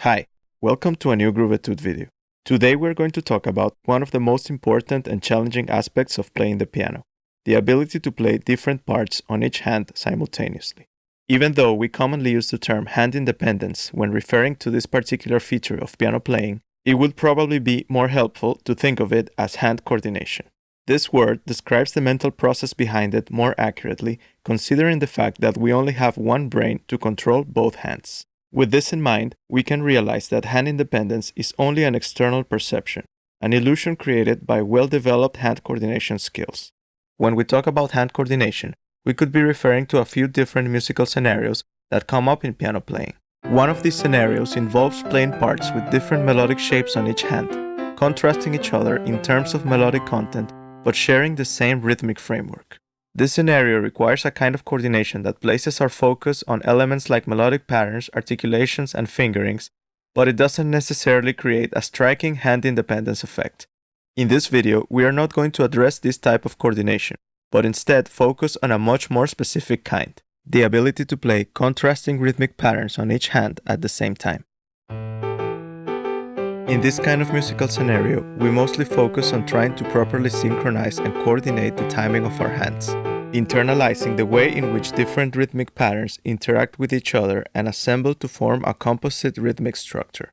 Hi, welcome to a new Groovetude video. Today we're going to talk about one of the most important and challenging aspects of playing the piano, the ability to play different parts on each hand simultaneously. Even though we commonly use the term hand independence when referring to this particular feature of piano playing, it would probably be more helpful to think of it as hand coordination. This word describes the mental process behind it more accurately, considering the fact that we only have one brain to control both hands. With this in mind, we can realize that hand independence is only an external perception, an illusion created by well-developed hand coordination skills. When we talk about hand coordination, we could be referring to a few different musical scenarios that come up in piano playing. One of these scenarios involves playing parts with different melodic shapes on each hand, contrasting each other in terms of melodic content, but sharing the same rhythmic framework. This scenario requires a kind of coordination that places our focus on elements like melodic patterns, articulations, and fingerings, but it doesn't necessarily create a striking hand independence effect. In this video, we are not going to address this type of coordination, but instead focus on a much more specific kind, the ability to play contrasting rhythmic patterns on each hand at the same time. In this kind of musical scenario, we mostly focus on trying to properly synchronize and coordinate the timing of our hands, internalizing the way in which different rhythmic patterns interact with each other and assemble to form a composite rhythmic structure.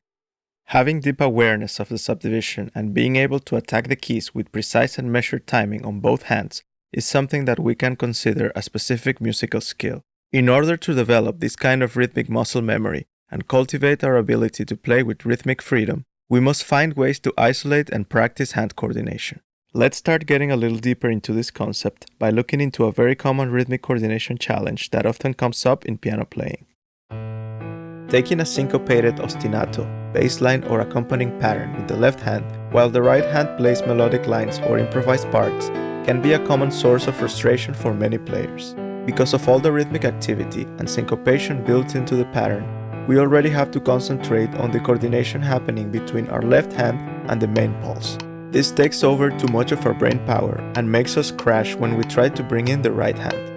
Having deep awareness of the subdivision and being able to attack the keys with precise and measured timing on both hands is something that we can consider a specific musical skill. In order to develop this kind of rhythmic muscle memory and cultivate our ability to play with rhythmic freedom, we must find ways to isolate and practice hand coordination. Let's start getting a little deeper into this concept by looking into a very common rhythmic coordination challenge that often comes up in piano playing. Taking a syncopated ostinato, bass line or accompanying pattern with the left hand while the right hand plays melodic lines or improvised parts can be a common source of frustration for many players. Because of all the rhythmic activity and syncopation built into the pattern, we already have to concentrate on the coordination happening between our left hand and the main pulse. This takes over too much of our brain power and makes us crash when we try to bring in the right hand.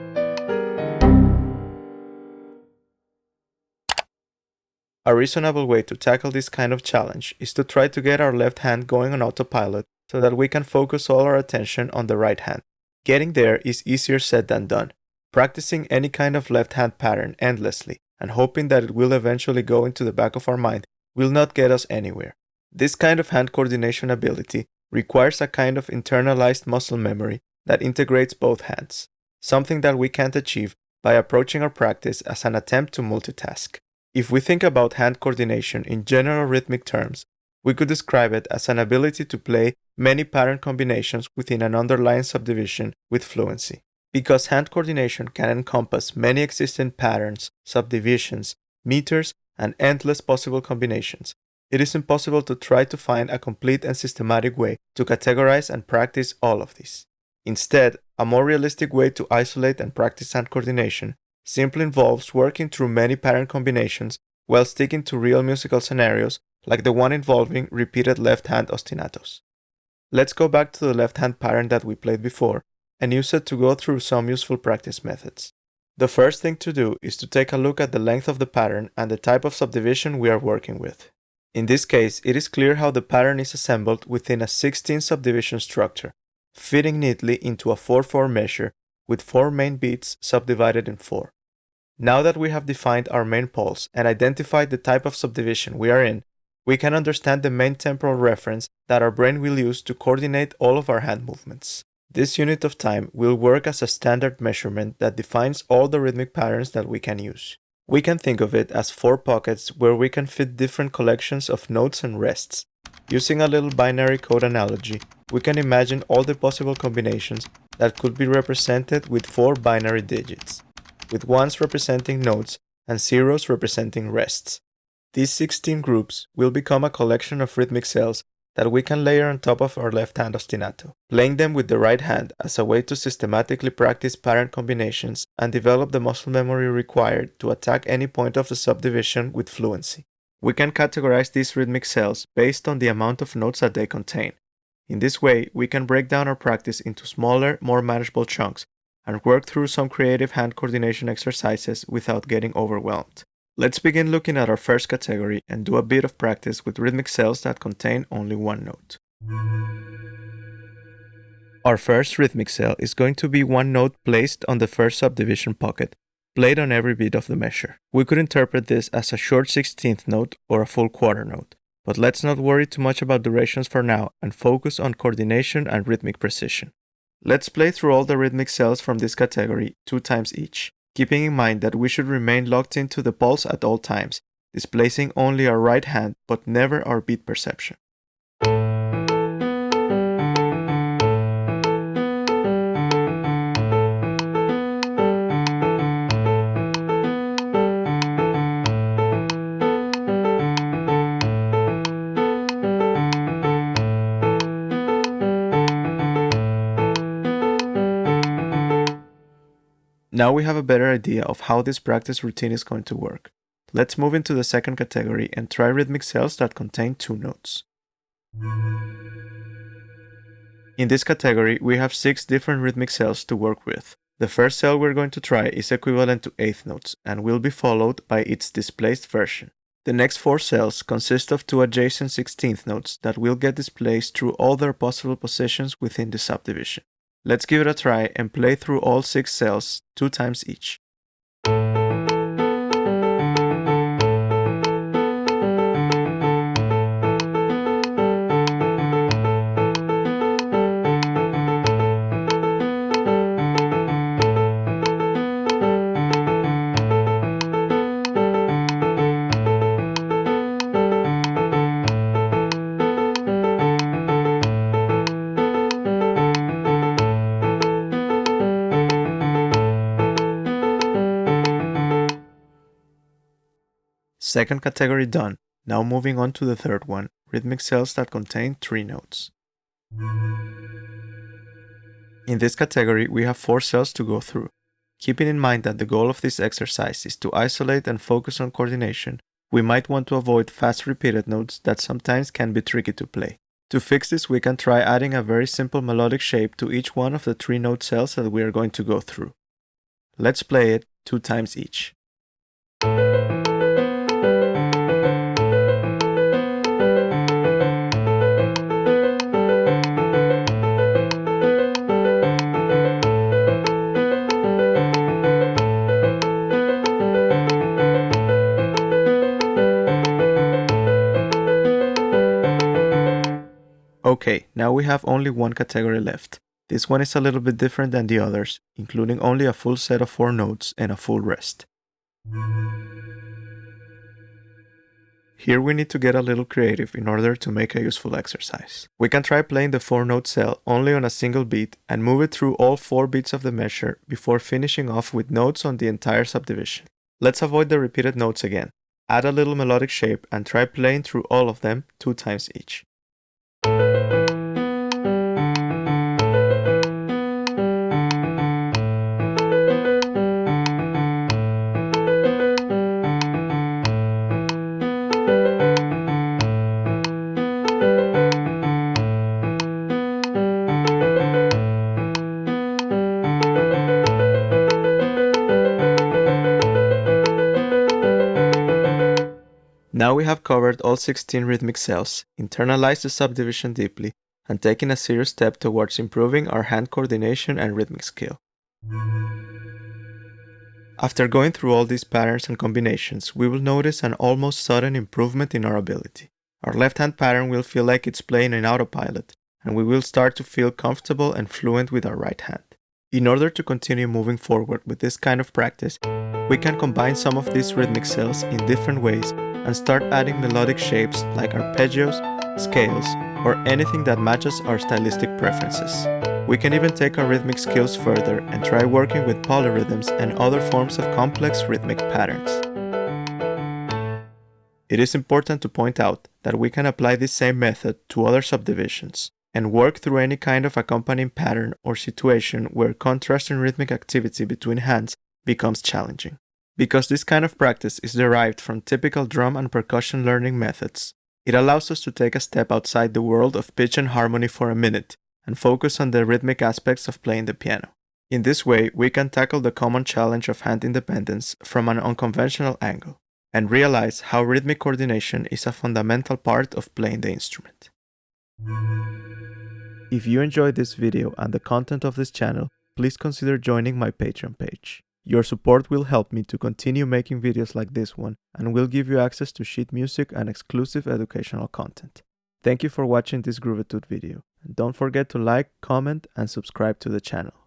A reasonable way to tackle this kind of challenge is to try to get our left hand going on autopilot so that we can focus all our attention on the right hand. Getting there is easier said than done. Practicing any kind of left hand pattern endlessly and hoping that it will eventually go into the back of our mind will not get us anywhere. This kind of hand coordination ability requires a kind of internalized muscle memory that integrates both hands, something that we can't achieve by approaching our practice as an attempt to multitask. If we think about hand coordination in general rhythmic terms, we could describe it as an ability to play many pattern combinations within an underlying subdivision with fluency. Because hand coordination can encompass many existing patterns, subdivisions, meters, and endless possible combinations, it is impossible to try to find a complete and systematic way to categorize and practice all of these. Instead, a more realistic way to isolate and practice hand coordination simply involves working through many pattern combinations while sticking to real musical scenarios like the one involving repeated left-hand ostinatos. Let's go back to the left-hand pattern that we played before and use it to go through some useful practice methods. The first thing to do is to take a look at the length of the pattern and the type of subdivision we are working with. In this case, it is clear how the pattern is assembled within a 16 subdivision structure, fitting neatly into a 4/4 measure with 4 main beats subdivided in 4. Now that we have defined our main pulse and identified the type of subdivision we are in, we can understand the main temporal reference that our brain will use to coordinate all of our hand movements. This unit of time will work as a standard measurement that defines all the rhythmic patterns that we can use. We can think of it as 4 pockets where we can fit different collections of notes and rests. Using a little binary code analogy, we can imagine all the possible combinations that could be represented with 4 binary digits, with 1s representing notes and 0s representing rests. These 16 groups will become a collection of rhythmic cells that we can layer on top of our left-hand ostinato, playing them with the right hand as a way to systematically practice pattern combinations and develop the muscle memory required to attack any point of the subdivision with fluency. We can categorize these rhythmic cells based on the amount of notes that they contain. In this way, we can break down our practice into smaller, more manageable chunks and work through some creative hand coordination exercises without getting overwhelmed. Let's begin looking at our first category and do a bit of practice with rhythmic scales that contain only one note. Our first rhythmic scale is going to be one note placed on the first subdivision pocket, played on every beat of the measure. We could interpret this as a short 16th note or a full quarter note, but let's not worry too much about durations for now and focus on coordination and rhythmic precision. Let's play through all the rhythmic scales from this category 2 times each, keeping in mind that we should remain locked into the pulse at all times, displacing only our right hand but never our beat perception. Now we have a better idea of how this practice routine is going to work. Let's move into the second category and try rhythmic scales that contain 2 notes. In this category, we have 6 different rhythmic scales to work with. The first scale we're going to try is equivalent to eighth notes and will be followed by its displaced version. The next 4 scales consist of 2 adjacent 16th notes that will get displaced through all their possible positions within the subdivision. Let's give it a try and play through all 6 scales 2 times each. Second category done. Now moving on to the third one, rhythmic scales that contain 3 notes. In this category, we have 4 scales to go through. Keeping in mind that the goal of this exercise is to isolate and focus on coordination, we might want to avoid fast repeated notes that sometimes can be tricky to play. To fix this, we can try adding a very simple melodic shape to each one of the 3 note scales that we are going to go through. Let's play it 2 times each. Okay, now we have only one category left. This one is a little bit different than the others, including only a full set of 4 notes and a full rest. Here we need to get a little creative in order to make a useful exercise. We can try playing the 4-note scale only on a single beat and move it through all 4 beats of the measure before finishing off with notes on the entire subdivision. Let's avoid the repeated notes again. Add a little melodic shape and try playing through all of them 2 times each. Now we have covered all 16 rhythmic scales, internalized the subdivision deeply, and taken a serious step towards improving our hand coordination and rhythmic skill. After going through all these patterns and combinations, we will notice an almost sudden improvement in our ability. Our left hand pattern will feel like it's playing in autopilot, and we will start to feel comfortable and fluent with our right hand. In order to continue moving forward with this kind of practice, we can combine some of these rhythmic scales in different ways and start adding melodic shapes like arpeggios, scales, or anything that matches our stylistic preferences. We can even take our rhythmic skills further and try working with polyrhythms and other forms of complex rhythmic patterns. It is important to point out that we can apply this same method to other subdivisions and work through any kind of accompanying pattern or situation where contrast in rhythmic activity between hands becomes challenging. Because this kind of practice is derived from typical drum and percussion learning methods, it allows us to take a step outside the world of pitch and harmony for a minute and focus on the rhythmic aspects of playing the piano. In this way, we can tackle the common challenge of hand independence from an unconventional angle. and realize how rhythmic coordination is a fundamental part of playing the instrument. If you enjoyed this video and the content of this channel, please consider joining my Patreon page. Your support will help me to continue making videos like this one and will give you access to sheet music and exclusive educational content. Thank you for watching this Groovitude video, and don't forget to like, comment, and subscribe to the channel.